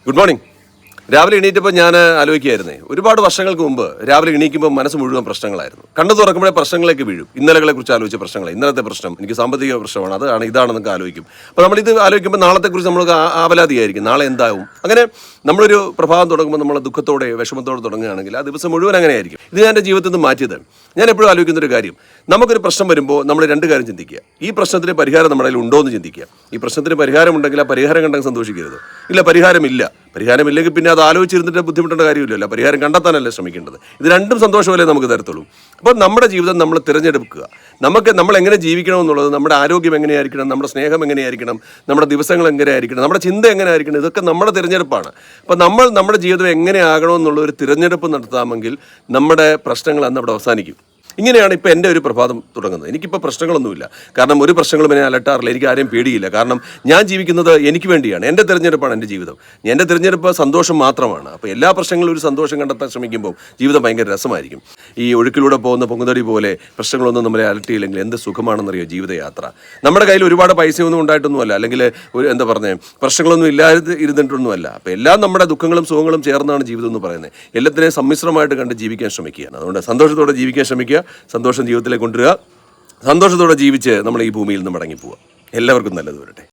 Good morning. രാവിലെ എണീറ്റപ്പോൾ ഞാൻ ആലോചിക്കുകയായിരുന്നേ, ഒരുപാട് വർഷങ്ങൾക്ക് മുമ്പ് രാവിലെ എണീക്കുമ്പോൾ മനസ്സ് മുഴുവൻ പ്രശ്നങ്ങളായിരുന്നു. കണ്ണു തുറക്കുമ്പോഴേ പ്രശ്നങ്ങളിലേക്ക് വീഴും. ഇന്നലകളെ കുറിച്ച് ആലോചിച്ച പ്രശ്നങ്ങൾ, ഇന്നലത്തെ പ്രശ്നം, എനിക്ക് സാമ്പത്തിക പ്രശ്നമാണ്, അതാണ് ഇതാണെന്നൊക്കെ ആലോചിക്കും. അപ്പോൾ നമ്മളിത് ആലോചിക്കുമ്പോൾ നാളത്തെക്കുറിച്ച് നമ്മൾക്ക് ആവലാതിയായിരിക്കും, നാളെ എന്താവും. അങ്ങനെ നമ്മളൊരു പ്രഭാതം തുടങ്ങുമ്പോൾ നമ്മൾ ദുഃഖത്തോടെ വിഷമത്തോടെ തുടങ്ങുകയാണെങ്കിൽ ആ ദിവസം മുഴുവൻ അങ്ങനെയായിരിക്കും. ഇത് ഞാൻ എൻ്റെ ജീവിതത്തിൽ നിന്ന് മാറ്റിയത്. ഞാൻ എപ്പോഴും ആലോചിക്കുന്നൊരു കാര്യം, നമുക്കൊരു പ്രശ്നം വരുമ്പോൾ നമ്മൾ രണ്ട് കാര്യം ചിന്തിക്കുക. ഈ പ്രശ്നത്തിന് പരിഹാരം നമ്മുടെ കയ്യിൽ ഉണ്ടോ എന്ന് ചിന്തിക്കുക. ഈ പ്രശ്നത്തിന് പരിഹാരമുണ്ടെങ്കിൽ ആ പരിഹാരം കണ്ടെങ്കിൽ സന്തോഷിക്കരുത്. ഇല്ല, പരിഹാരമില്ല. പരിഹാരമില്ലെങ്കിൽ പിന്നെ അത് ആലോചിച്ചിരുന്നിട്ട് ബുദ്ധിമുട്ടേണ്ട കാര്യമില്ലല്ലോ. പരിഹാരം കണ്ടെത്താനല്ലേ ശ്രമിക്കേണ്ടത്. ഇത് രണ്ടും സന്തോഷമല്ലേ നമുക്ക് തരത്തുള്ളൂ. അപ്പോൾ നമ്മുടെ ജീവിതം നമ്മൾ തിരഞ്ഞെടുക്കുക. നമ്മൾ എങ്ങനെ ജീവിക്കണമെന്നുള്ളത്, നമ്മുടെ ആരോഗ്യം എങ്ങനെയായിരിക്കണം, നമ്മുടെ സ്നേഹം എങ്ങനെയായിരിക്കണം, നമ്മുടെ ദിവസങ്ങൾ എങ്ങനെയായിരിക്കണം, നമ്മുടെ ചിന്ത എങ്ങനെയായിരിക്കണം, ഇതൊക്കെ നമ്മുടെ തിരഞ്ഞെടുപ്പാണ്. അപ്പോൾ നമ്മുടെ ജീവിതം എങ്ങനെയാകണമെന്നുള്ള ഒരു തിരഞ്ഞെടുപ്പ് നടത്താമെങ്കിൽ നമ്മുടെ പ്രശ്നങ്ങൾ അന്ന് അവിടെ അവസാനിക്കും. ഇങ്ങനെയാണ് ഇപ്പോൾ എൻ്റെ ഒരു പ്രഭാതം തുടങ്ങുന്നത്. എനിക്കിപ്പോൾ പ്രശ്നങ്ങളൊന്നുമില്ല. കാരണം ഒരു പ്രശ്നങ്ങളും എന്നെ അലട്ടാറില്ല. എനിക്ക് ആരെയും പേടിയില്ല. കാരണം ഞാൻ ജീവിക്കുന്നത് എനിക്ക് വേണ്ടിയാണ്. എൻ്റെ തിരഞ്ഞെടുപ്പാണ് എൻ്റെ ജീവിതം. എൻ്റെ തിരഞ്ഞെടുപ്പ് സന്തോഷം മാത്രമാണ്. അപ്പോൾ എല്ലാ പ്രശ്നങ്ങളും ഒരു സന്തോഷം കണ്ടെത്താൻ ശ്രമിക്കുമ്പോൾ ജീവിതം ഭയങ്കര രസമായിരിക്കും. ഈ ഒഴുക്കിലൂടെ പോകുന്ന പൊങ്ങുതടി പോലെ പ്രശ്നങ്ങളൊന്നും നമ്മളെ അലട്ടിയില്ലെങ്കിൽ എന്ത് സുഖമാണെന്നറിയോ ജീവിതയാത്ര. നമ്മുടെ കയ്യിൽ ഒരുപാട് പൈസയൊന്നും ഉണ്ടായിട്ടൊന്നുമല്ല, അല്ലെങ്കിൽ പ്രശ്നങ്ങളൊന്നും ഇല്ലാതെ ഇരുന്നിട്ടൊന്നുമല്ല. അപ്പോൾ എല്ലാം നമ്മുടെ ദുഃഖങ്ങളും സുഖങ്ങളും ചേർന്നാണ് ജീവിതം എന്ന് പറയുന്നത്. എല്ലാത്തിനെയും സമ്മിശ്രമായിട്ട് കണ്ട് ജീവിക്കാൻ ശ്രമിക്കുകയാണ്. അതുകൊണ്ട് സന്തോഷത്തോടെ ജീവിക്കാൻ ശ്രമിക്കുക. സന്തോഷം ജീവിതത്തിലേക്ക് കൊണ്ടുവരിക. സന്തോഷത്തോടെ ജീവിച്ച് നമ്മൾ ഈ ഭൂമിയിൽ നിന്ന് മടങ്ങിപ്പോവുക. എല്ലാവർക്കും നല്ലത് വരട്ടെ.